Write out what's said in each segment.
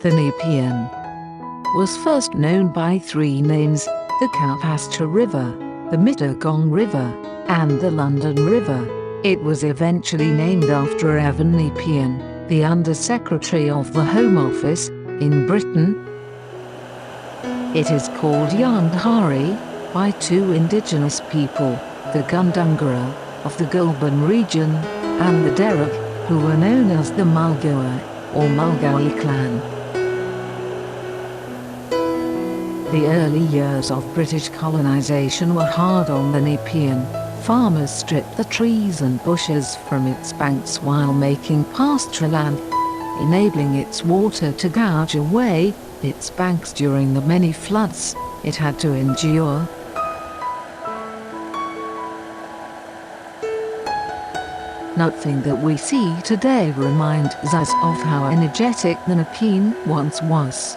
The Nepean was first known by three names: the Castlereagh River, the Mittagong River, and the London River. It was eventually named after Evan Nepean, the Under-Secretary of the Home Office in Britain. It is called Yandhari by two indigenous people, the Gundungurra of the Goulburn region and the Derug, who were known as the Mulgoa or Mulgoa clan. The early years of British colonisation were hard on the Nepean. Farmers stripped the trees and bushes from its banks while making pastoral land, enabling its water to gouge away its banks during the many floods it had to endure. Nothing that we see today reminds us of how energetic the Nepean once was.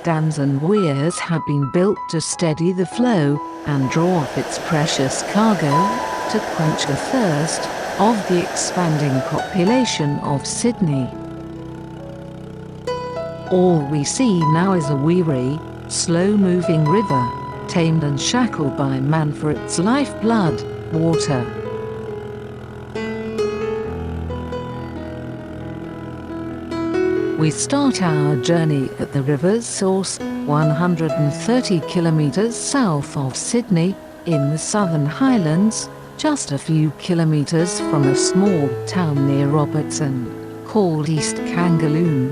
Dams and weirs have been built to steady the flow and draw up its precious cargo to quench the thirst of the expanding population of Sydney. All we see now is a weary, slow-moving river, tamed and shackled by man for its lifeblood, water. We start our journey at the river's source, 130 kilometres south of Sydney, in the Southern Highlands, just a few kilometres from a small town near Robertson, called East Kangaloon.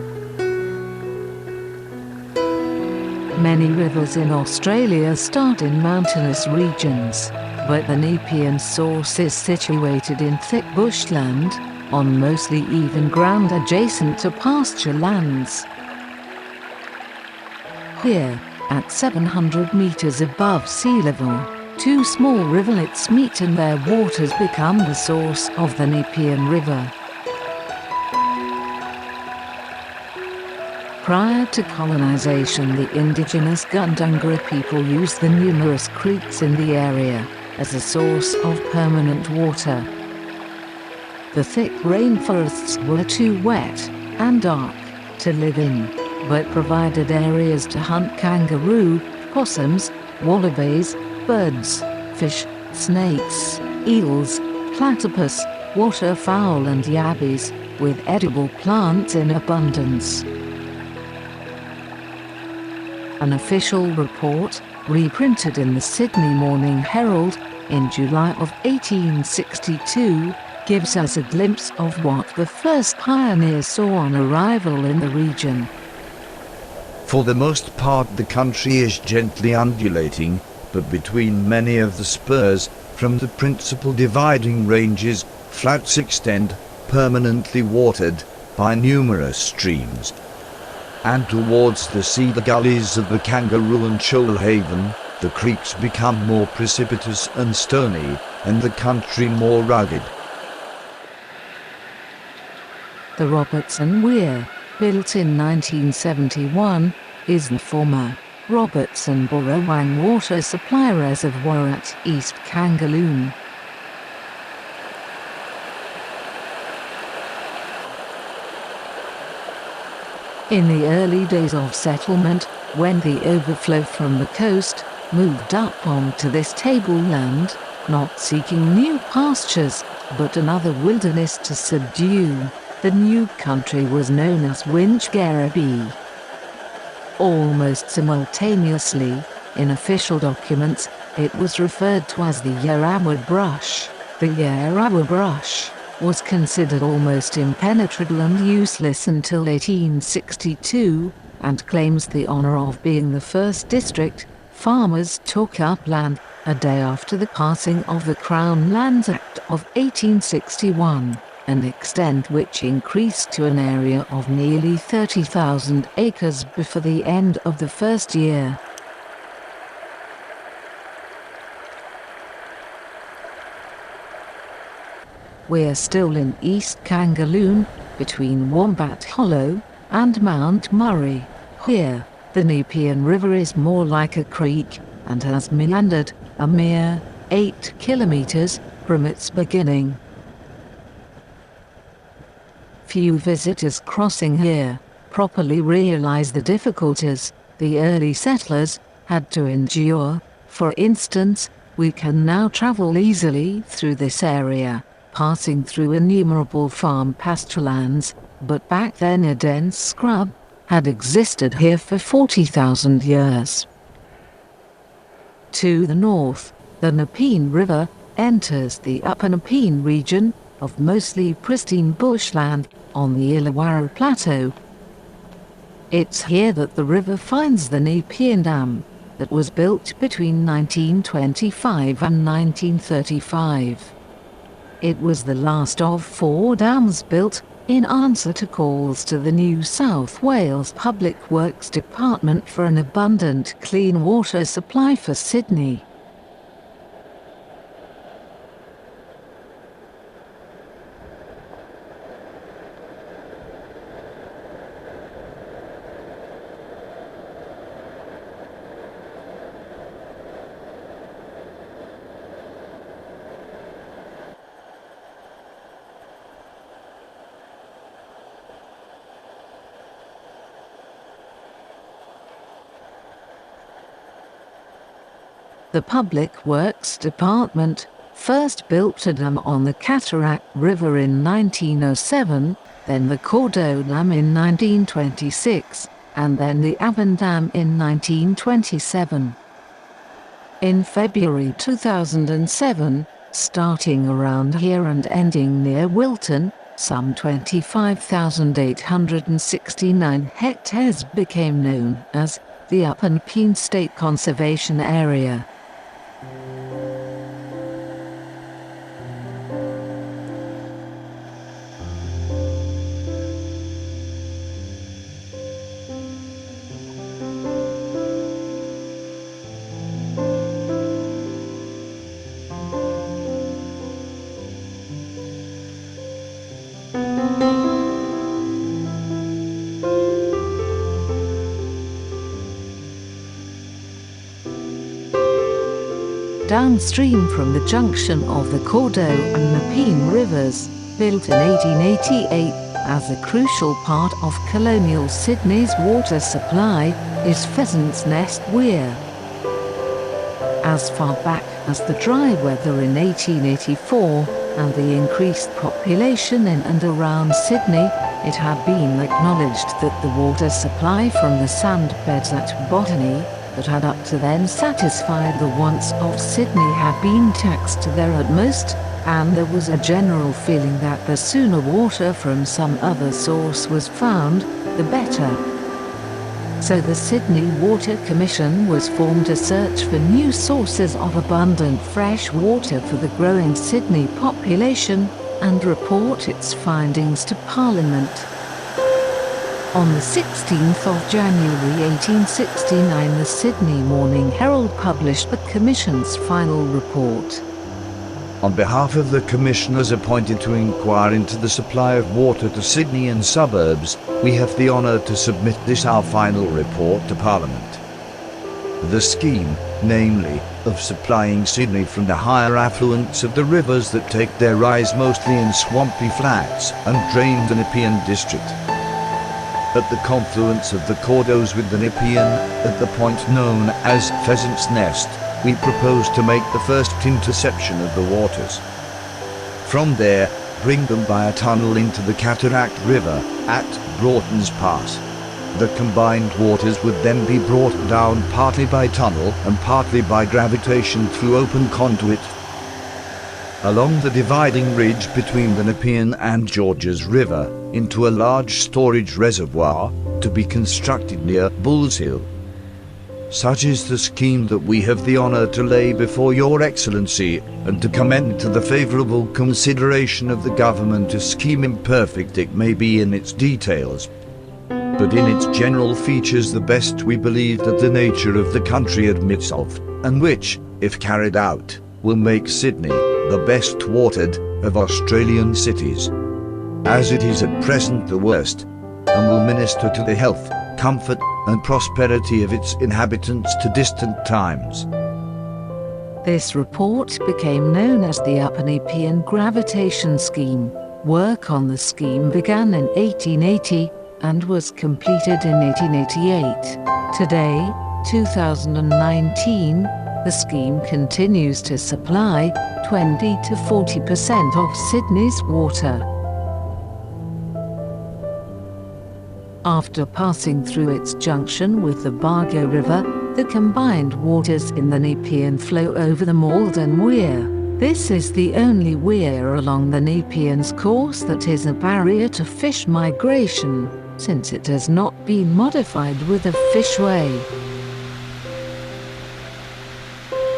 Many rivers in Australia start in mountainous regions, but the Nepean source is situated in thick bushland, on mostly even ground adjacent to pasture lands. Here, at 700 meters above sea level, two small rivulets meet and their waters become the source of the Nepean River. Prior to colonization, the indigenous Gundungurra people used the numerous creeks in the area as a source of permanent water. The thick rainforests were too wet and dark to live in, but provided areas to hunt kangaroo, possums, wallabies, birds, fish, snakes, eels, platypus, waterfowl and yabbies, with edible plants in abundance. An official report, reprinted in the Sydney Morning Herald in July of 1862, gives us a glimpse of what the first pioneers saw on arrival in the region. For the most part the country is gently undulating, but between many of the spurs from the principal dividing ranges, flats extend, permanently watered by numerous streams. And towards the sea, the gullies of the Kangaroo and Shoalhaven, the creeks become more precipitous and stony, and the country more rugged. The Robertson Weir, built in 1971, is the former Robertson Borrowang water supply reservoir at East Kangaloon. In the early days of settlement, when the overflow from the coast moved up onto this tableland, not seeking new pastures, but another wilderness to subdue, the new country was known as Winchgarabi. Almost simultaneously, in official documents, it was referred to as the Yarrawa Brush. The Yarrawa Brush was considered almost impenetrable and useless until 1862, and claims the honour of being the first district. Farmers took up land a day after the passing of the Crown Lands Act of 1861, an extent which increased to an area of nearly 30,000 acres before the end of the first year. We're still in East Kangaloon, between Wombat Hollow and Mount Murray. Here, the Nepean River is more like a creek, and has meandered a mere 8 kilometres from its beginning. few visitors crossing here properly realize the difficulties the early settlers had to endure. For instance, we can now travel easily through this area, passing through innumerable farm pasturelands, but back then a dense scrub had existed here for 40,000 years. To the north, the Nepean River enters the upper Nepean region of mostly pristine bushland on the Illawarra Plateau. It's here that the river finds the Nepean Dam, that was built between 1925 and 1935. It was the last of 4 dams built in answer to calls to the New South Wales Public Works Department for an abundant clean water supply for Sydney. The Public Works Department first built a dam on the Cataract River in 1907, then the Cordeaux Dam in 1926, and then the Avon Dam in 1927. In February 2007, starting around here and ending near Wilton, some 25,869 hectares became known as the Upper Nepean State Conservation Area. Downstream from the junction of the Cordeaux and Nepean rivers, built in 1888 as a crucial part of colonial Sydney's water supply, is Pheasant's Nest Weir. As far back as the dry weather in 1884 and the increased population in and around Sydney, it had been acknowledged that the water supply from the sandbeds at Botany that had up to then satisfied the wants of Sydney had been taxed to their utmost, and there was a general feeling that the sooner water from some other source was found, the better. So the Sydney Water Commission was formed to search for new sources of abundant fresh water for the growing Sydney population, and report its findings to Parliament. On the 16th of January 1869, the Sydney Morning Herald published the Commission's final report. On behalf of the commissioners appointed to inquire into the supply of water to Sydney and suburbs, we have the honour to submit this our final report to Parliament. The scheme, namely, of supplying Sydney from the higher affluents of the rivers that take their rise mostly in swampy flats and drain the Nepean district. At the confluence of the Cordeaux with the Nepean, at the point known as Pheasant's Nest, we propose to make the first interception of the waters. From there, bring them by a tunnel into the Cataract River at Broughton's Pass. The combined waters would then be brought down partly by tunnel and partly by gravitation through open conduit along the dividing ridge between the Nepean and Georges River into a large storage reservoir to be constructed near Bulls Hill. Such is the scheme that we have the honour to lay before Your Excellency, and to commend to the favourable consideration of the Government. A scheme imperfect it may be in its details, but in its general features the best we believe that the nature of the country admits of, and which, if carried out, will make Sydney the best watered of Australian cities, as it is at present the worst, and will minister to the health, comfort and prosperity of its inhabitants to distant times. This report became known as the Upper Nepean Gravitation Scheme, Work on the scheme began in 1880 and was completed in 1888. Today, 2019, the scheme continues to supply 20 to 40% of Sydney's water. After passing through its junction with the Bargo River, the combined waters in the Nepean flow over the Malden Weir. This is the only weir along the Nepean's course that is a barrier to fish migration, since it has not been modified with a fishway.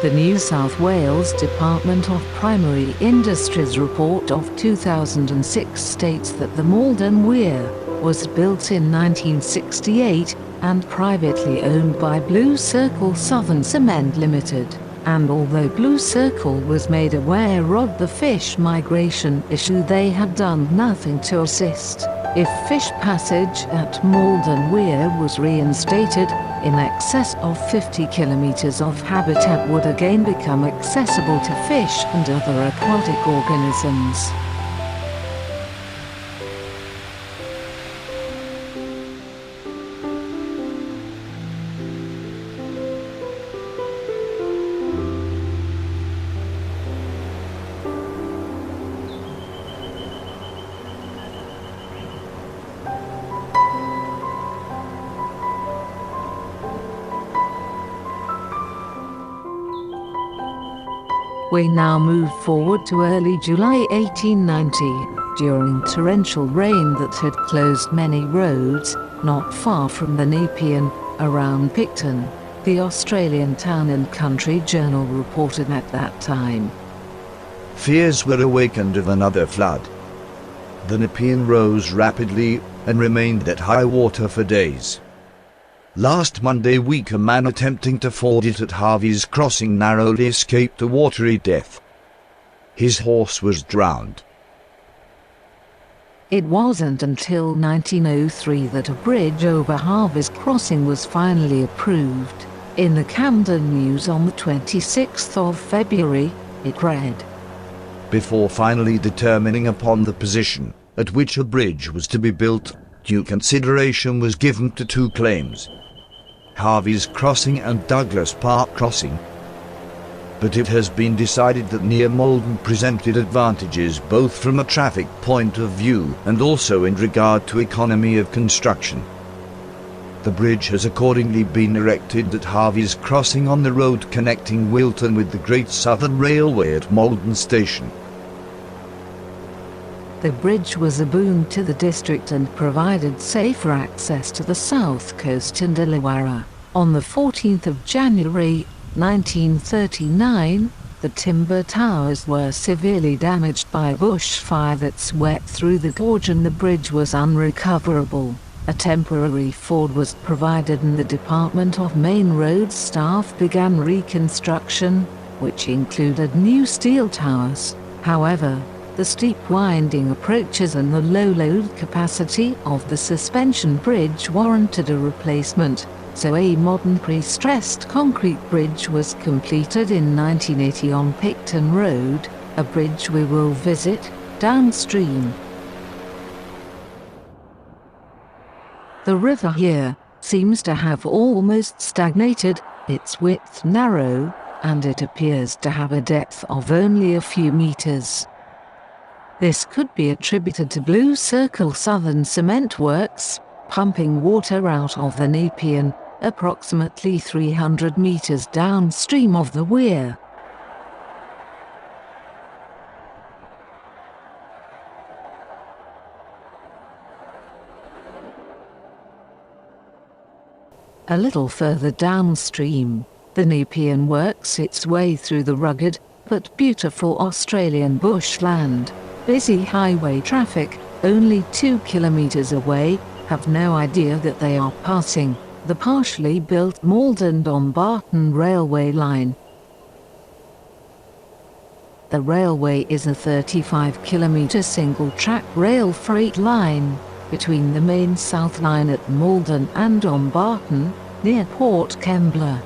The New South Wales Department of Primary Industries report of 2006 states that the Malden Weir was built in 1968 and privately owned by Blue Circle Southern Cement Limited. And although Blue Circle was made aware of the fish migration issue, they had done nothing to assist. If fish passage at Malden Weir was reinstated, in excess of 50 kilometres of habitat would again become accessible to fish and other aquatic organisms. We now move forward to early July 1890, during torrential rain that had closed many roads, not far from the Nepean, around Picton, the Australian Town and Country Journal reported at that time. Fears were awakened of another flood. The Nepean rose rapidly and remained at high water for days. Last Monday week, a man attempting to ford it at Harvey's Crossing narrowly escaped a watery death. His horse was drowned. It wasn't until 1903 that a bridge over Harvey's Crossing was finally approved. In the Camden News on the 26th of February, it read, Before finally determining upon the position at which a bridge was to be built, due consideration was given to two claims: Harvey's Crossing and Douglas Park Crossing. But it has been decided that near Malden presented advantages both from a traffic point of view and also in regard to economy of construction. The bridge has accordingly been erected at Harvey's Crossing on the road connecting Wilton with the Great Southern Railway at Malden Station. The bridge was a boon to the district and provided safer access to the south coast and Illawarra. On the 14th of January, 1939, the timber towers were severely damaged by a bushfire that swept through the gorge and the bridge was unrecoverable. A temporary ford was provided and the Department of Main Roads staff began reconstruction, which included new steel towers. However, the steep winding approaches and the low load capacity of the suspension bridge warranted a replacement, so a modern pre-stressed concrete bridge was completed in 1980 on Picton Road, a bridge we will visit downstream. The river here seems to have almost stagnated, its width narrow, and it appears to have a depth of only a few meters. This could be attributed to Blue Circle Southern Cement Works, pumping water out of the Nepean, approximately 300 meters downstream of the weir. A little further downstream, the Nepean works its way through the rugged, but beautiful Australian bushland. Busy highway traffic, only 2 kilometers away, have no idea that they are passing the partially built Malden-Dumbarton railway line. The railway is a 35-kilometre single-track rail freight line between the main South Line at Malden and Dumbarton, near Port Kembla.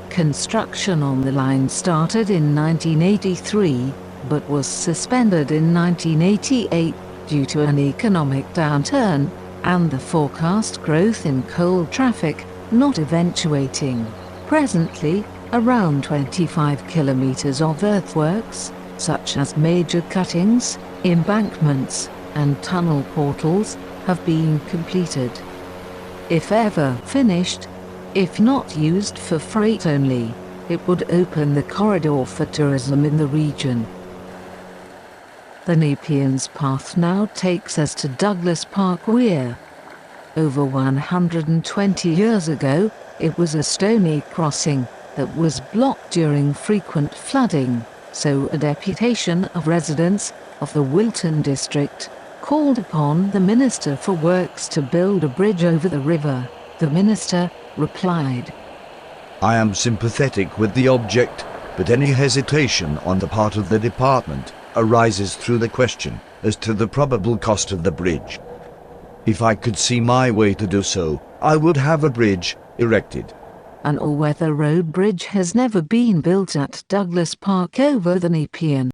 Construction on the line started in 1983, but was suspended in 1988 due to an economic downturn and the forecast growth in coal traffic not eventuating. Presently, around 25 kilometers of earthworks, such as major cuttings, embankments, and tunnel portals, have been completed. If ever finished, if not used for freight only, it would open the corridor for tourism in the region. The Nepean's path now takes us to Douglas Park Weir. Over 120 years ago, it was a stony crossing that was blocked during frequent flooding, so a deputation of residents of the Wilton district called upon the Minister for Works to build a bridge over the river. The Minister replied, "I am sympathetic with the object, but any hesitation on the part of the department arises through the question as to the probable cost of the bridge. If I could see my way to do so, I would have a bridge erected." An all-weather road bridge has never been built at Douglas Park over the Nepean.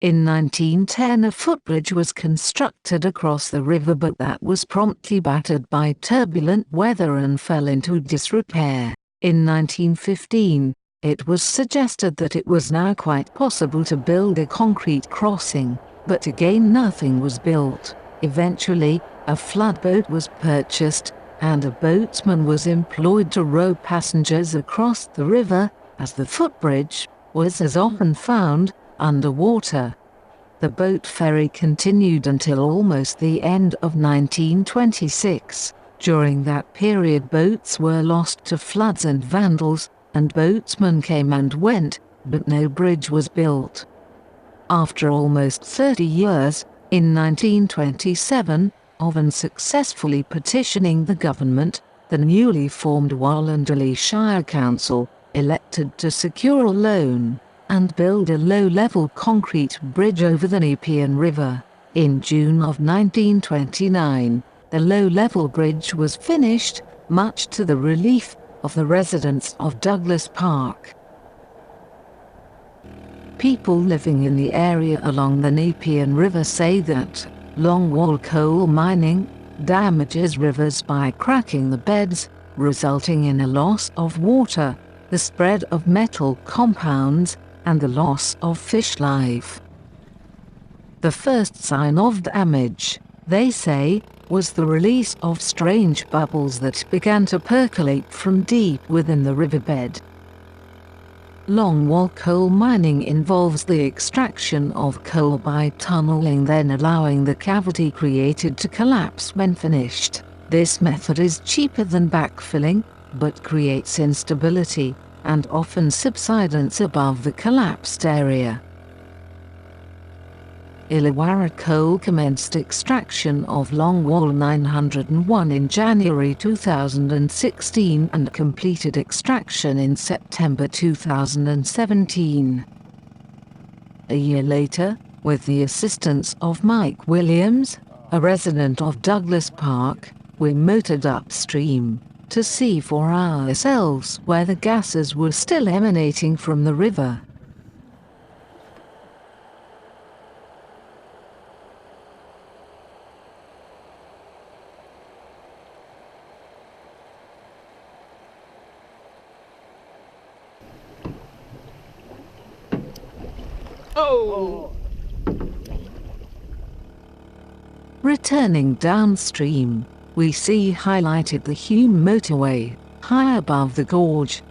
In 1910 a footbridge was constructed across the river, but that was promptly battered by turbulent weather and fell into disrepair. In 1915, it was suggested that it was now quite possible to build a concrete crossing, but again nothing was built. Eventually, a floodboat was purchased, and a boatsman was employed to row passengers across the river, as the footbridge was as often found underwater. The boat ferry continued until almost the end of 1926. During that period boats were lost to floods and vandals, and boatsmen came and went, but no bridge was built. After almost 30 years, in 1927, of unsuccessfully petitioning the government, the newly formed Wallcia Shire Council elected to secure a loan and build a low-level concrete bridge over the Nepean River. In June of 1929, the low-level bridge was finished, much to the relief of the residents of Douglas Park. People living in the area along the Nepean River say that longwall coal mining damages rivers by cracking the beds, resulting in a loss of water, the spread of metal compounds, and the loss of fish life. The first sign of damage, they say, was the release of strange bubbles that began to percolate from deep within the riverbed. Longwall coal mining involves the extraction of coal by tunneling, then allowing the cavity created to collapse when finished. This method is cheaper than backfilling, but creates instability and often subsidence above the collapsed area. Illawarra Coal commenced extraction of Longwall 901 in January 2016 and completed extraction in September 2017. A year later, with the assistance of Mike Williams, a resident of Douglas Park, we motored upstream to see for ourselves where the gases were still emanating from the river. Returning downstream, we see highlighted the Hume motorway, high above the gorge.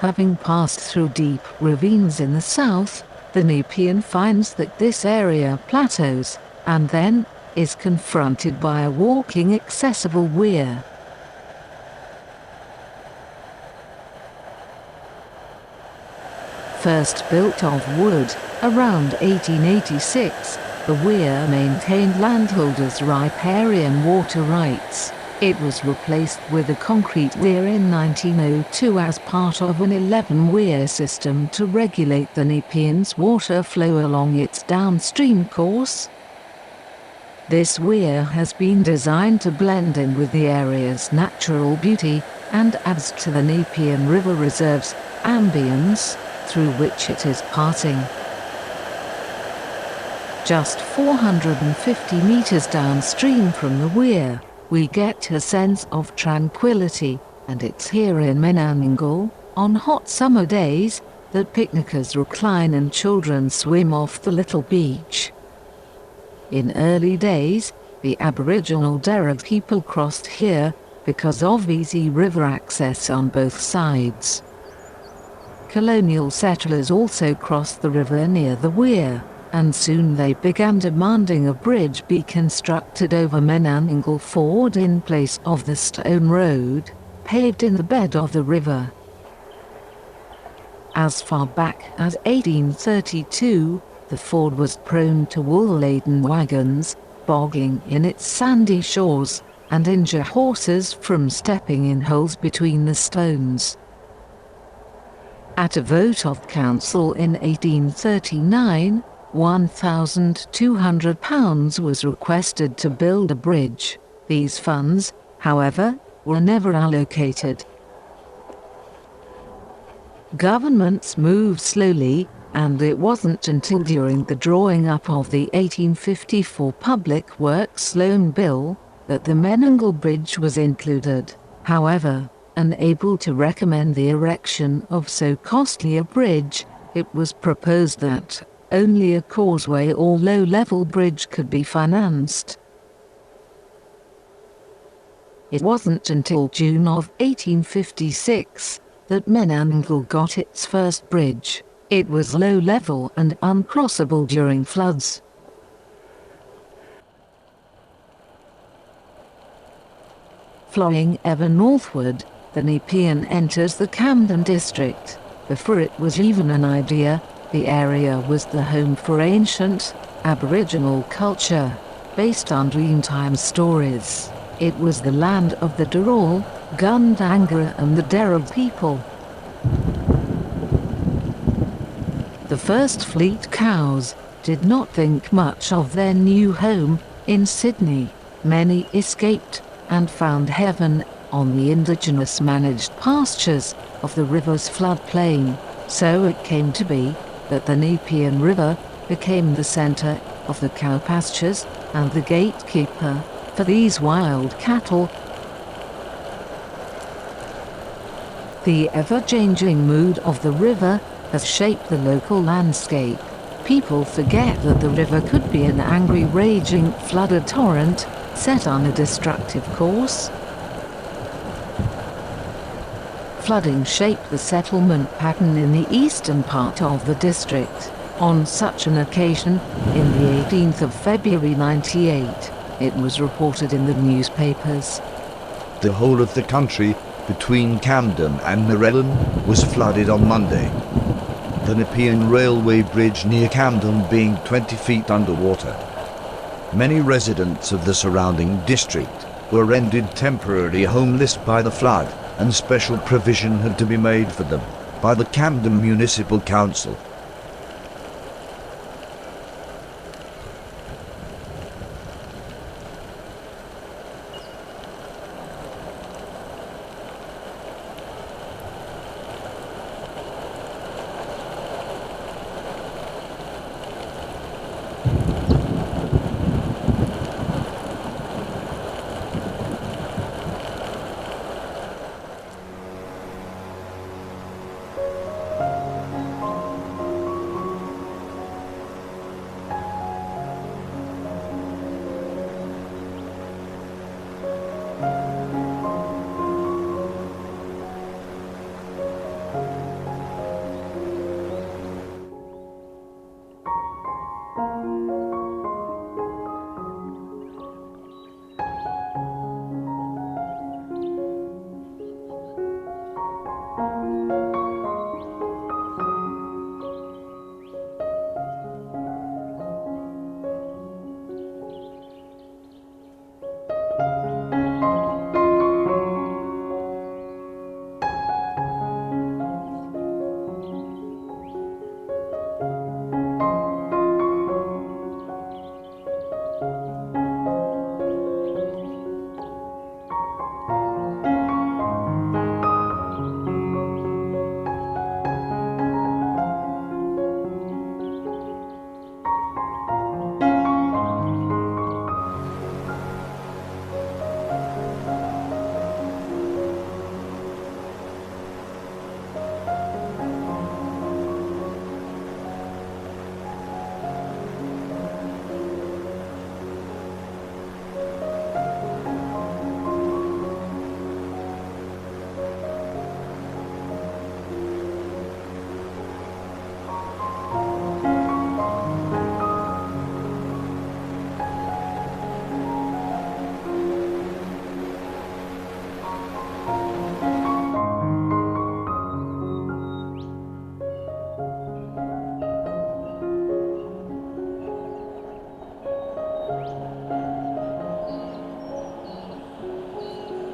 Having passed through deep ravines in the south, the Nepean finds that this area plateaus, and then is confronted by a walking accessible weir. First built of wood, around 1886, the weir maintained landholders' riparian water rights. It was replaced with a concrete weir in 1902 as part of an 11-weir system to regulate the Nepean's water flow along its downstream course. This weir has been designed to blend in with the area's natural beauty and adds to the Nepean River Reserve's ambience, through which it is passing. Just 450 meters downstream from the weir, we get a sense of tranquility, and it's here in Menangle, on hot summer days, that picnickers recline and children swim off the little beach. In early days, the Aboriginal Darug people crossed here because of easy river access on both sides. Colonial settlers also crossed the river near the weir, and soon they began demanding a bridge be constructed over Menangle Ford in place of the stone road, paved in the bed of the river. As far back as 1832, the ford was prone to wool-laden wagons, bogging in its sandy shores, and injure horses from stepping in holes between the stones. At a vote of council in 1839, £1,200 was requested to build a bridge. These funds, however, were never allocated. Governments moved slowly, and it wasn't until during the drawing up of the 1854 Public Works Loan Bill that the Menangle Bridge was included. However, unable to recommend the erection of so costly a bridge, it was proposed that only a causeway or low-level bridge could be financed. It wasn't until June of 1856 that Menangle got its first bridge. It was low-level and uncrossable during floods. Flowing ever northward, the Nepean enters the Camden district. Before it was even an idea, the area was the home for ancient Aboriginal culture, based on Dreamtime stories. It was the land of the Darul, Gundangara and the Darug people. The first fleet cows did not think much of their new home in Sydney. Many escaped and found heaven on the indigenous managed pastures of the river's floodplain. So it came to be that the Nepean River became the centre of the cow pastures and the gatekeeper for these wild cattle. The ever-changing mood of the river has shaped the local landscape. People forget that the river could be an angry, raging, flooded torrent set on a destructive course. Flooding shaped the settlement pattern in the eastern part of the district. On such an occasion, in the 18th of February 98, it was reported in the newspapers. The whole of the country between Camden and Narellan was flooded on Monday. The Nepean railway bridge near Camden being 20 feet underwater. Many residents of the surrounding district were rendered temporarily homeless by the flood, and special provision had to be made for them by the Camden Municipal Council.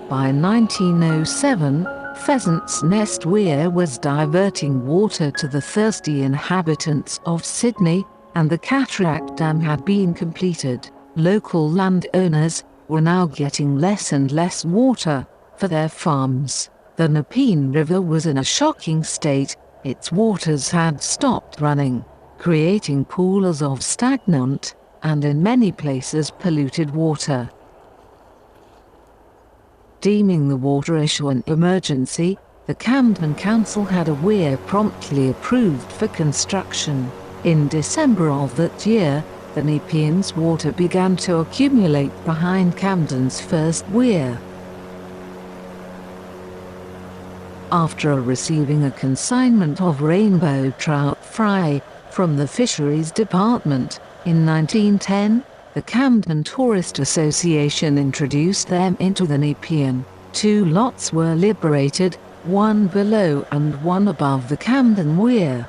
By 1907, Pheasant's Nest Weir was diverting water to the thirsty inhabitants of Sydney, and the Cataract Dam had been completed. Local landowners were now getting less and less water for their farms. The Nepean River was in a shocking state. Its waters had stopped running, creating pools of stagnant and in many places polluted water. Deeming the water issue an emergency, the Camden Council had a weir promptly approved for construction. In December of that year, the Nepean's water began to accumulate behind Camden's first weir. After receiving a consignment of rainbow trout fry from the Fisheries Department, in 1910, the Camden Tourist Association introduced them into the Nepean. 2 lots were liberated, one below and one above the Camden Weir.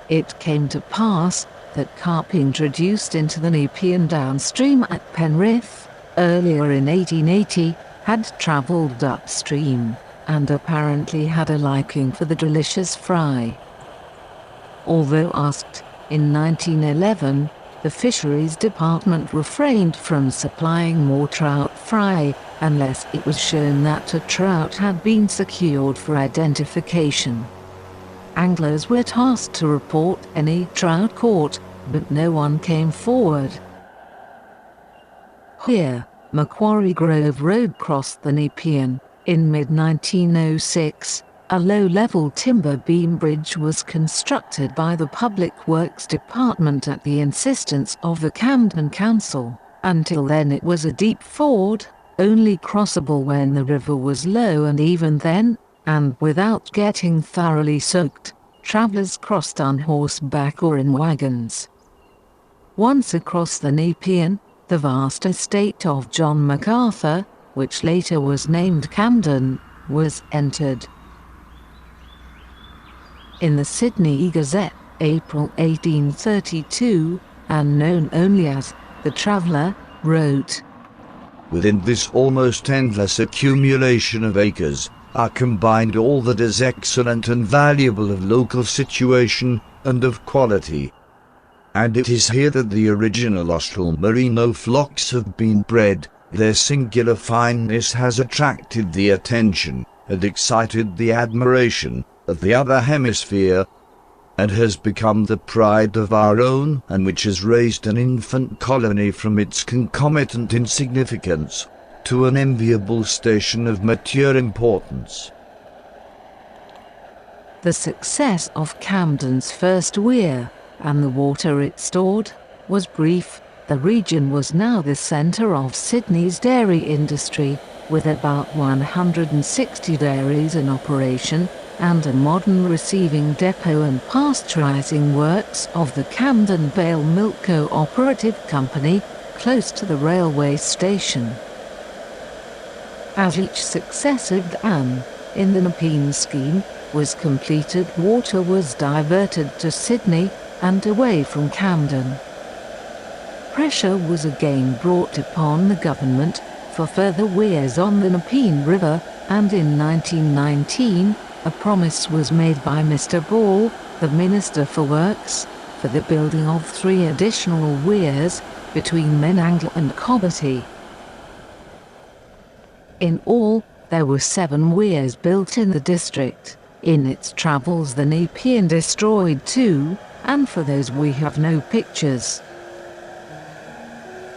It came to pass that carp introduced into the Nepean downstream at Penrith, earlier in 1880, had travelled upstream, and apparently had a liking for the delicious fry. Although asked, in 1911, the Fisheries Department refrained from supplying more trout fry, unless it was shown that a trout had been secured for identification. Anglers were tasked to report any trout caught, but no one came forward. Here, Macquarie Grove Road crossed the Nepean. In mid-1906, a low-level timber beam bridge was constructed by the Public Works Department at the insistence of the Camden Council. Until then it was a deep ford, only crossable when the river was low, and even then, and without getting thoroughly soaked, travellers crossed on horseback or in wagons. Once across the Nepean, the vast estate of John MacArthur, which later was named Camden, was entered. In the Sydney Gazette, April 1832, and known only as The Traveller, wrote, "Within this almost endless accumulation of acres are combined all that is excellent and valuable of local situation and of quality. And it is here that the original Austral merino flocks have been bred. Their singular fineness has attracted the attention and excited the admiration of the other hemisphere, and has become the pride of our own, and which has raised an infant colony from its concomitant insignificance to an enviable station of mature importance." The success of Camden's first weir, and the water it stored, was brief. The region was now the centre of Sydney's dairy industry, with about 160 dairies in operation, and a modern receiving depot and pasteurising works of the Camden Vale Milk Co-operative Company, close to the railway station. As each successive dam, in the Nepean scheme, was completed, water was diverted to Sydney and away from Camden. Pressure was again brought upon the government for further weirs on the Nepean River, and in 1919 a promise was made by Mr. Ball, the Minister for Works, for the building of 3 additional weirs between Menangle and Cobbetty. In all, there were 7 weirs built in the district. In its travels the Nepean destroyed 2, and for those we have no pictures.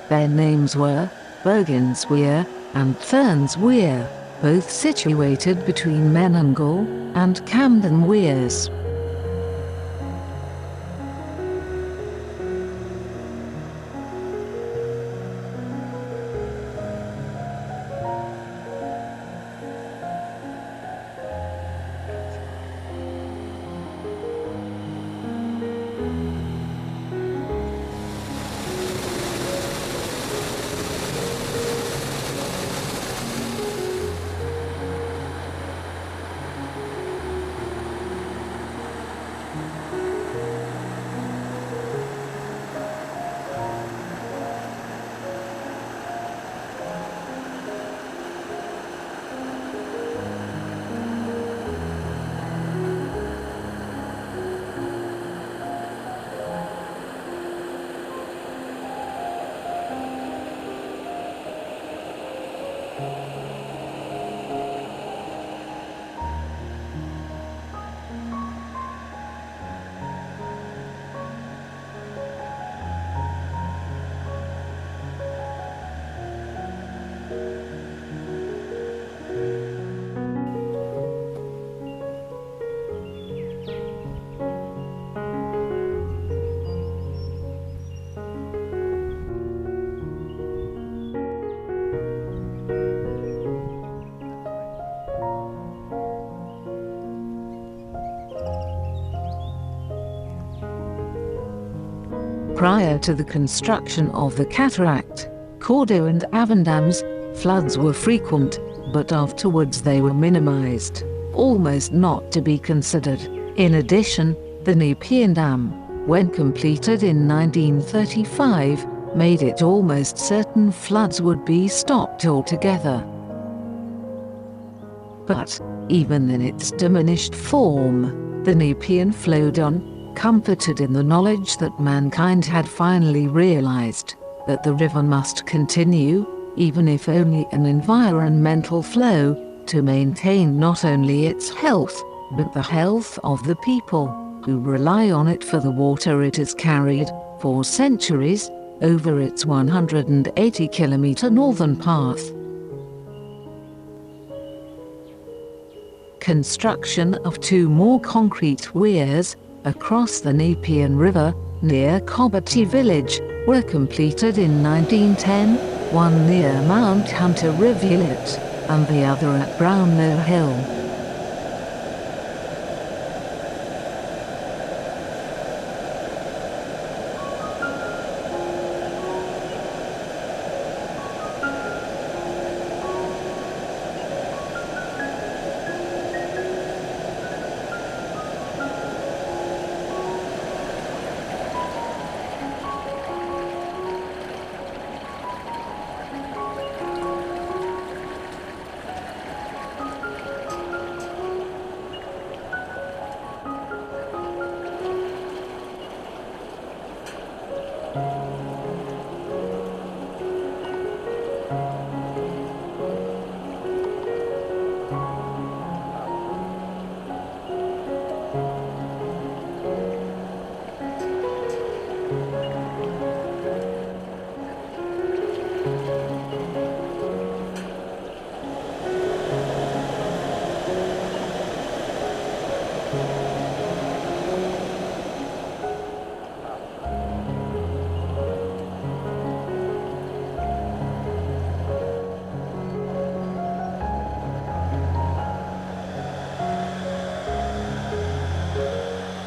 Their names were Bergen's Weir and Fern's Weir, both situated between Menangle and Camden Weirs. Prior to the construction of the cataract, Bargo and Agnes dams, floods were frequent, but afterwards they were minimized, almost not to be considered. In addition, the Nepean Dam, when completed in 1935, made it almost certain floods would be stopped altogether. But, even in its diminished form, the Nepean flowed on, comforted in the knowledge that mankind had finally realized that the river must continue, even if only an environmental flow, to maintain not only its health, but the health of the people who rely on it for the water it has carried, for centuries, over its 180-kilometer northern path. Construction of 2 more concrete weirs across the Nepean River, near Coulton village, were completed in 1910, one near Mount Hunter Rivulet, and the other at Brownlow Hill.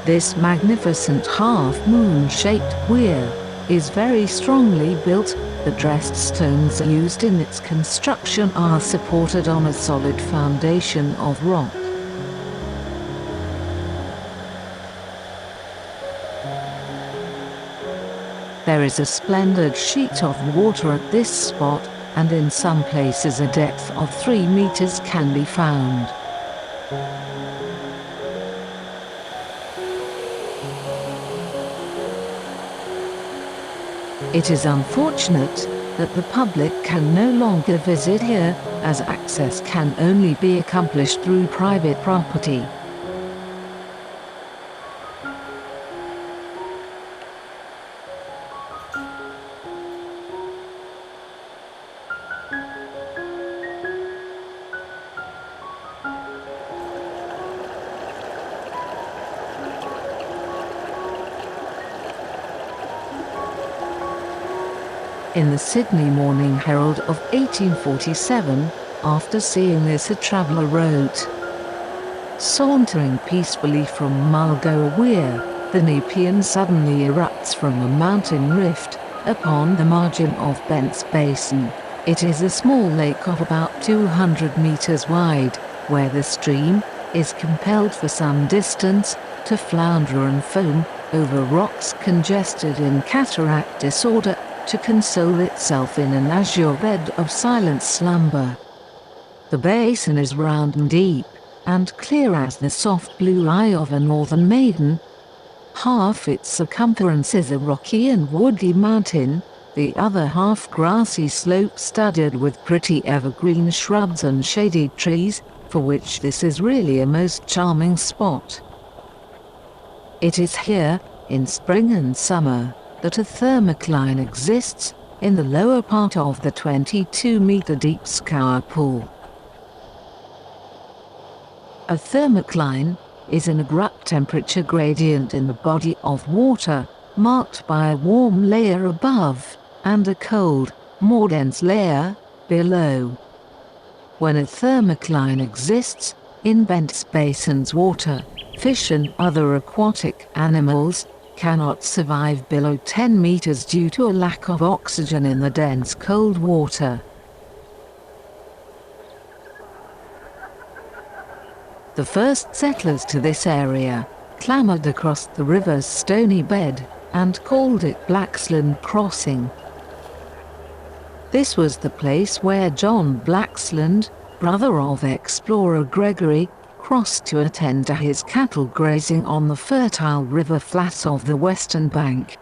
This magnificent half-moon-shaped weir is very strongly built. The dressed stones used in its construction are supported on a solid foundation of rock. There is a splendid sheet of water at this spot, and in some places a depth of 3 meters can be found. It is unfortunate that the public can no longer visit here, as access can only be accomplished through private property. In the Sydney Morning Herald of 1847, after seeing this a traveller wrote, "Sauntering peacefully from Mulgoa Weir, the Nepean suddenly erupts from a mountain rift upon the margin of Bent's Basin. It is a small lake of about 200 meters wide, where the stream is compelled for some distance to flounder and foam over rocks congested in cataract disorder, to console itself in an azure bed of silent slumber. The basin is round and deep, and clear as the soft blue eye of a northern maiden. Half its circumference is a rocky and woody mountain, the other half grassy slope studded with pretty evergreen shrubs and shady trees, for which this is really a most charming spot. It is here, in spring and summer, that a thermocline exists, in the lower part of the 22-metre deep scour pool. A thermocline is an abrupt temperature gradient in the body of water, marked by a warm layer above, and a cold, more dense layer, below. When a thermocline exists, in Bent's Basin's water, fish and other aquatic animals cannot survive below 10 meters due to a lack of oxygen in the dense cold water. The first settlers to this area clambered across the river's stony bed and called it Blaxland Crossing. This was the place where John Blaxland, brother of explorer Gregory, crossed to attend to his cattle grazing on the fertile river flats of the western bank.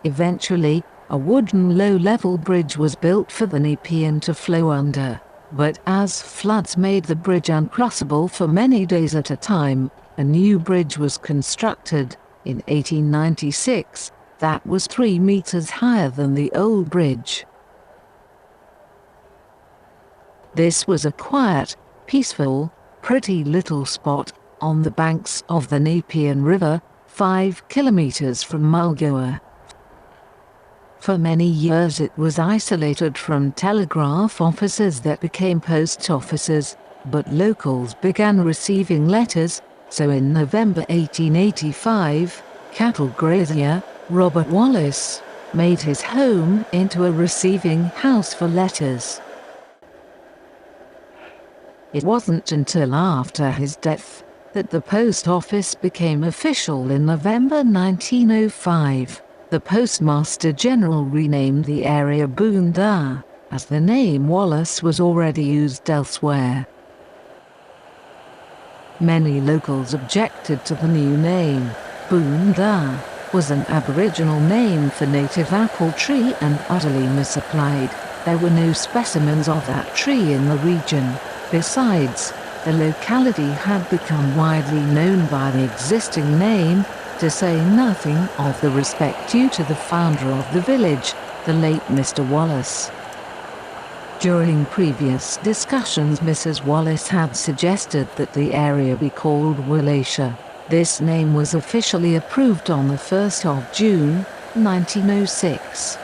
Eventually, a wooden low-level bridge was built for the Nepean to flow under, but as floods made the bridge uncrossable for many days at a time, a new bridge was constructed, in 1896, that was 3 meters higher than the old bridge. This was a quiet, peaceful, pretty little spot on the banks of the Nepean River, 5 kilometers from Mulgoa. For many years it was isolated from telegraph offices that became post offices, but locals began receiving letters, so in November 1885, cattle grazier Robert Wallace made his home into a receiving house for letters. It wasn't until after his death that the post office became official in November 1905. The Postmaster General renamed the area Boondah, as the name Wallace was already used elsewhere. Many locals objected to the new name. Boondah was an Aboriginal name for native apple tree and utterly misapplied. There were no specimens of that tree in the region. Besides, the locality had become widely known by the existing name, to say nothing of the respect due to the founder of the village, the late Mr. Wallace. During previous discussions, Mrs. Wallace had suggested that the area be called Wallcia. This name was officially approved on the 1st of June, 1906.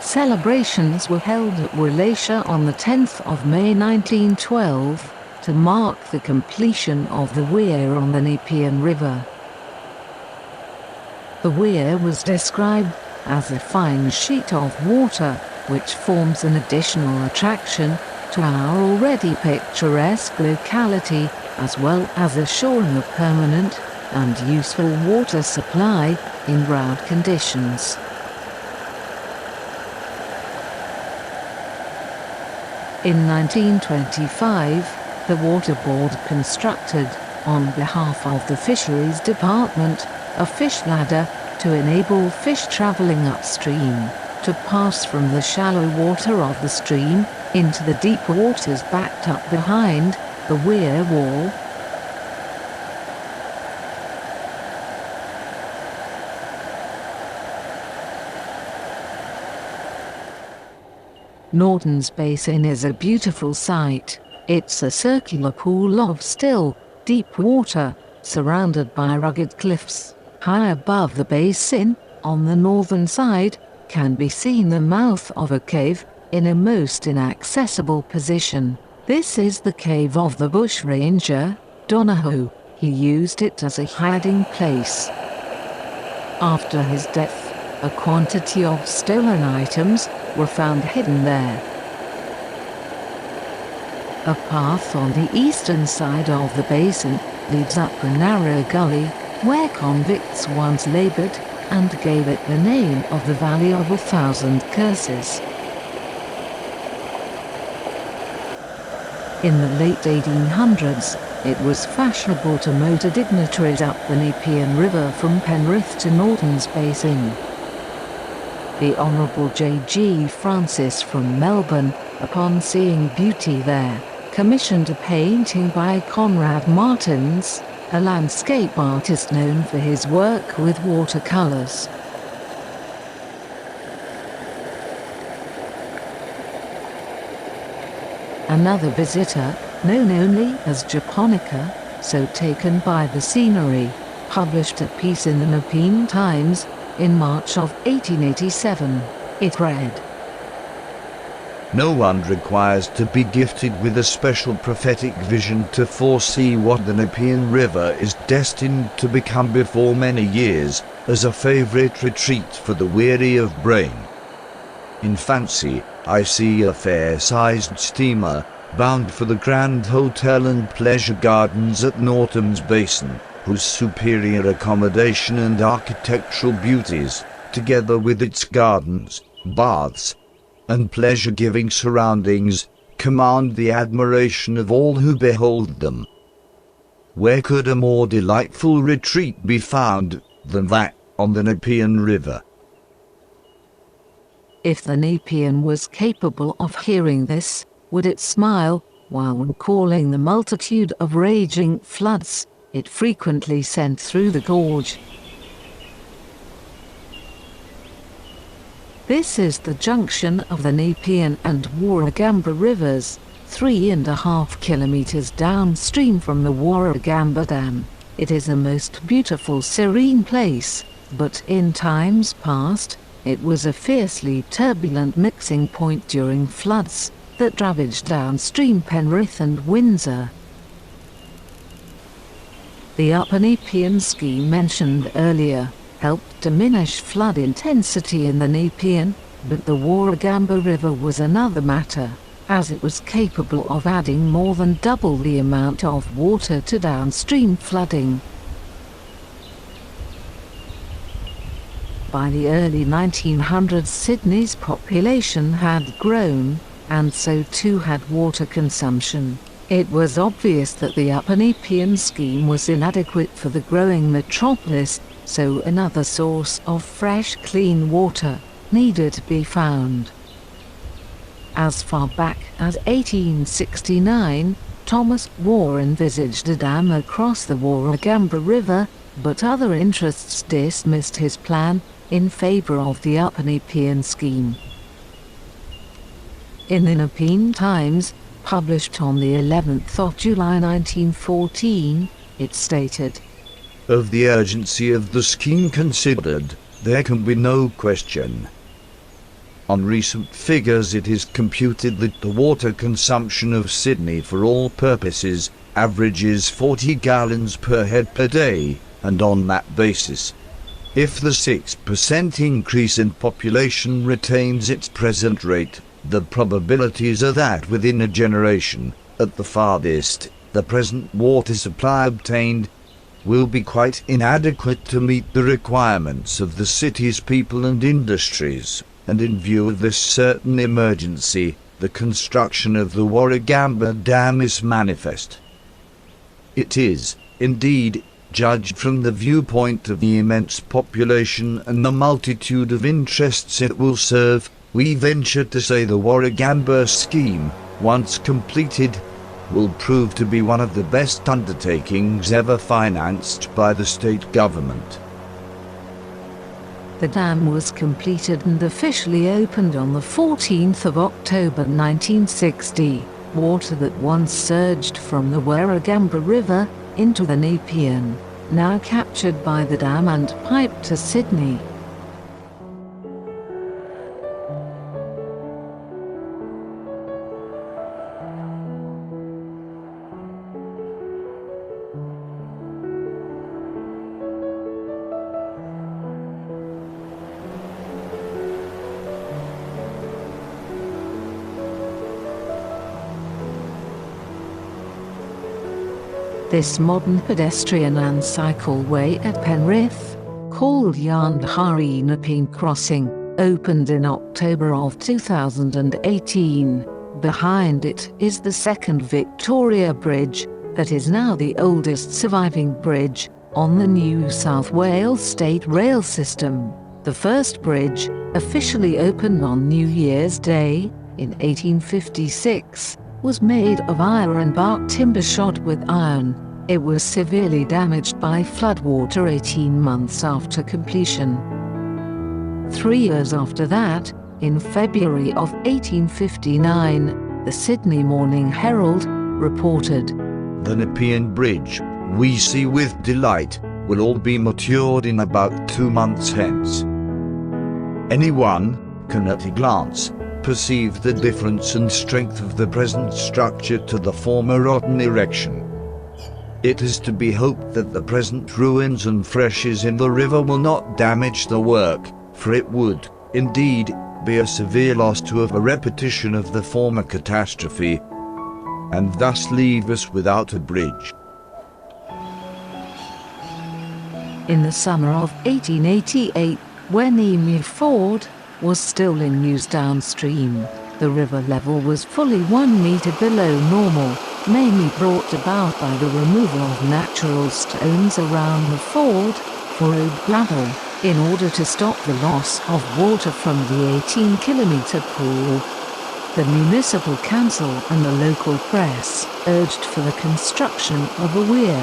Celebrations were held at Wallcia on the 10th of May 1912 to mark the completion of the weir on the Nepean River. The weir was described as a fine sheet of water which forms an additional attraction to our already picturesque locality, as well as assuring a permanent and useful water supply in drought conditions. In 1925, the Water Board constructed, on behalf of the Fisheries Department, a fish ladder to enable fish travelling upstream to pass from the shallow water of the stream into the deep waters backed up behind the weir wall. Norton's Basin is a beautiful sight. It's a circular pool of still, deep water, surrounded by rugged cliffs. High above the basin, on the northern side, can be seen the mouth of a cave, in a most inaccessible position. This is the cave of the bushranger, Donohoe. He used it as a hiding place. After his death, a quantity of stolen items were found hidden there. A path on the eastern side of the basin leads up a narrow gully, where convicts once laboured, and gave it the name of the Valley of 1,000 Curses. In the late 1800s, it was fashionable to motor dignitaries up the Nepean River from Penrith to Norton's Basin. The Honourable J.G. Francis from Melbourne, upon seeing beauty there, commissioned a painting by Conrad Martins, a landscape artist known for his work with watercolours. Another visitor, known only as Japonica, so taken by the scenery, published a piece in the Nepean Times in March of 1887. It read, "No one requires to be gifted with a special prophetic vision to foresee what the Nepean River is destined to become before many years, as a favourite retreat for the weary of brain. In fancy, I see a fair-sized steamer, bound for the Grand Hotel and Pleasure Gardens at Norton's Basin, whose superior accommodation and architectural beauties, together with its gardens, baths, and pleasure-giving surroundings, command the admiration of all who behold them. Where could a more delightful retreat be found than that on the Nepean River?" If the Nepean was capable of hearing this, would it smile, while recalling the multitude of raging floods it frequently sent through the gorge? This is the junction of the Nepean and Warragamba rivers, 3.5 kilometers downstream from the Warragamba Dam. It is a most beautiful, serene place, but in times past, it was a fiercely turbulent mixing point during floods that ravaged downstream Penrith and Windsor. The Upper Nepean scheme mentioned earlier helped diminish flood intensity in the Nepean, but the Warragamba River was another matter, as it was capable of adding more than double the amount of water to downstream flooding. By the early 1900s, Sydney's population had grown, and so too had water consumption. It was obvious that the Upper Nepean scheme was inadequate for the growing metropolis, so another source of fresh, clean water needed to be found. As far back as 1869, Thomas Waugh envisaged a dam across the Warragamba River, but other interests dismissed his plan in favour of the Upper Nepean scheme. In the Nepean Times, published on the 11th of July 1914, it stated, "Of the urgency of the scheme considered, there can be no question. On recent figures it is computed that the water consumption of Sydney for all purposes averages 40 gallons per head per day, and on that basis, if the 6% increase in population retains its present rate, the probabilities are that within a generation, at the farthest, the present water supply obtained will be quite inadequate to meet the requirements of the city's people and industries, and in view of this certain emergency, the construction of the Warragamba Dam is manifest. It is, indeed, judged from the viewpoint of the immense population and the multitude of interests it will serve, we venture to say the Warragamba scheme, once completed, will prove to be one of the best undertakings ever financed by the state government." The dam was completed and officially opened on the 14th of October 1960. Water that once surged from the Warragamba River into the Nepean, now captured by the dam and piped to Sydney. This modern pedestrian and cycleway at Penrith, called Yandhari Nepean Crossing, opened in October of 2018. Behind it is the second Victoria Bridge, that is now the oldest surviving bridge on the New South Wales State Rail System. The first bridge, officially opened on New Year's Day in 1856, was made of iron bark timber shod with iron. It was severely damaged by floodwater 18 months after completion. 3 years after that, in February of 1859, the Sydney Morning Herald reported, "The Nepean Bridge, we see with delight, will all be matured in about 2 months hence. Anyone can at a glance perceive the difference and strength of the present structure to the former rotten erection. It is to be hoped that the present ruins and freshes in the river will not damage the work, for it would, indeed, be a severe loss to have a repetition of the former catastrophe, and thus leave us without a bridge." In the summer of 1888, when Emu Ford was still in use downstream, the river level was fully 1 metre below normal, mainly brought about by the removal of natural stones around the ford for road gravel, in order to stop the loss of water from the 18-kilometre pool. The municipal council and the local press urged for the construction of a weir.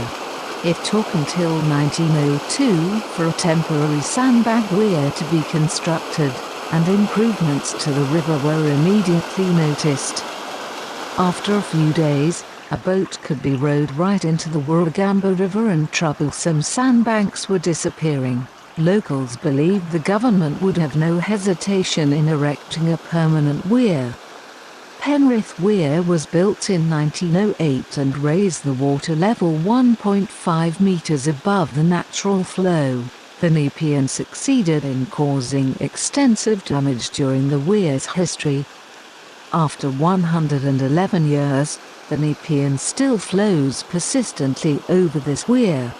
It took until 1902 for a temporary sandbag weir to be constructed, and improvements to the river were immediately noticed. After a few days, a boat could be rowed right into the Warragamba River and troublesome sandbanks were disappearing. Locals believed the government would have no hesitation in erecting a permanent weir. Penrith Weir was built in 1908 and raised the water level 1.5 metres above the natural flow. The Nepean succeeded in causing extensive damage during the weir's history. After 111 years, the Nepean still flows persistently over this weir.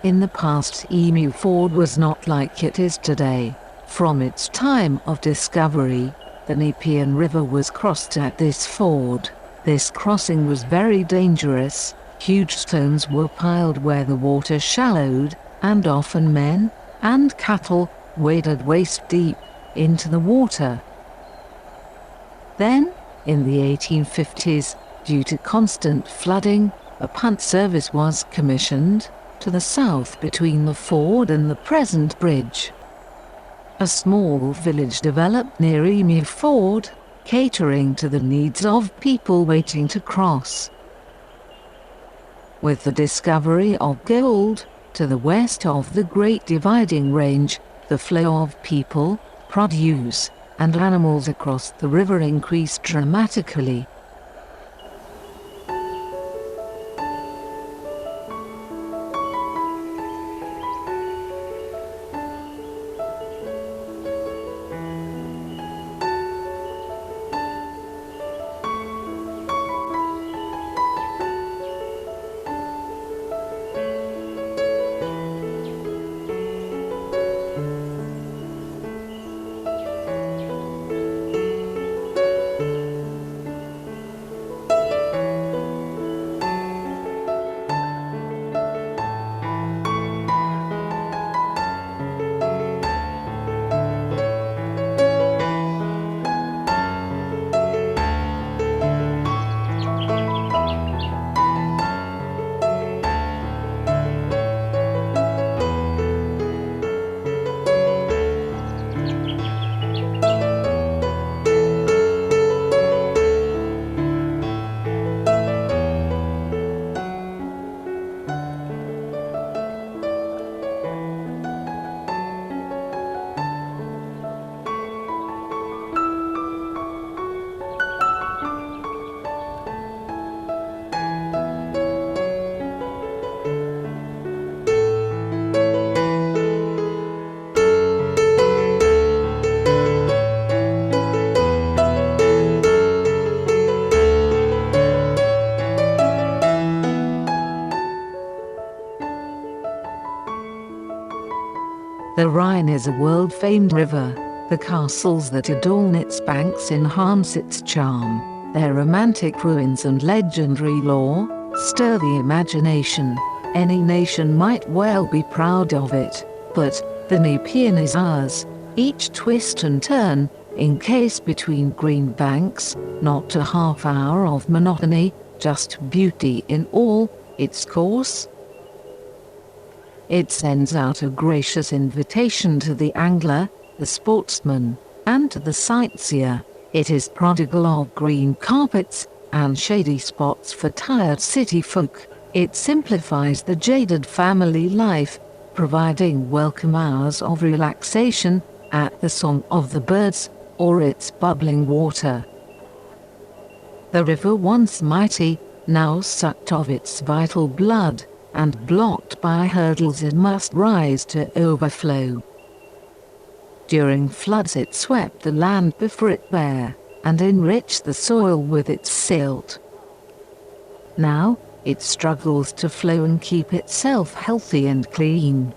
In the past, Emu Ford was not like it is today. From its time of discovery, the Nepean River was crossed at this ford. This crossing was very dangerous. Huge stones were piled where the water shallowed, and often men and cattle waded waist deep into the water. Then, in the 1850s, due to constant flooding, a punt service was commissioned to the south between the ford and the present bridge. A small village developed near Emu Ford, catering to the needs of people waiting to cross. With the discovery of gold to the west of the Great Dividing Range, the flow of people, produce, and animals across the river increased dramatically. The Rhine is a world-famed river. The castles that adorn its banks enhance its charm. Their romantic ruins and legendary lore stir the imagination. Any nation might well be proud of it, but the Nepean is ours. Each twist and turn, encased between green banks, not a half hour of monotony, just beauty in all its course. It sends out a gracious invitation to the angler, the sportsman, and to the sightseer. It is prodigal of green carpets and shady spots for tired city folk. It simplifies the jaded family life, providing welcome hours of relaxation at the song of the birds or its bubbling water. The river, once mighty, now sucked of its vital blood, and blocked by hurdles it must rise to overflow. During floods it swept the land before it bare, and enriched the soil with its silt. Now, it struggles to flow and keep itself healthy and clean.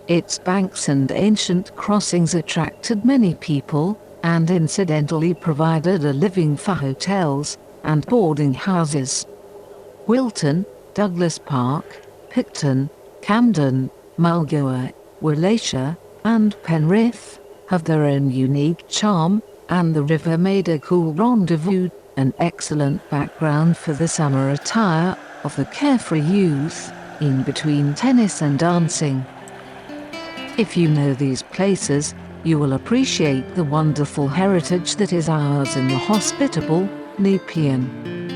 Its banks and ancient crossings attracted many people, and incidentally provided a living for hotels and boarding houses. Wilton, Douglas Park, Picton, Camden, Bargo, Wallcia, and Penrith have their own unique charm, and the river made a cool rendezvous, an excellent background for the summer attire of the carefree youth, in between tennis and dancing. If you know these places, you will appreciate the wonderful heritage that is ours in the hospitable Nepean,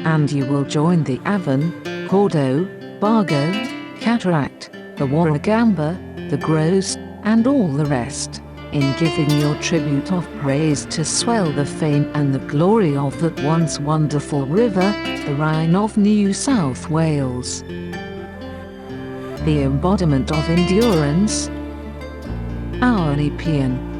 and you will join the Avon, Cordo, Bargo, Cataract, the Warragamba, the Gross, and all the rest, in giving your tribute of praise to swell the fame and the glory of that once wonderful river, the Rhine of New South Wales. The embodiment of endurance, our Nepean.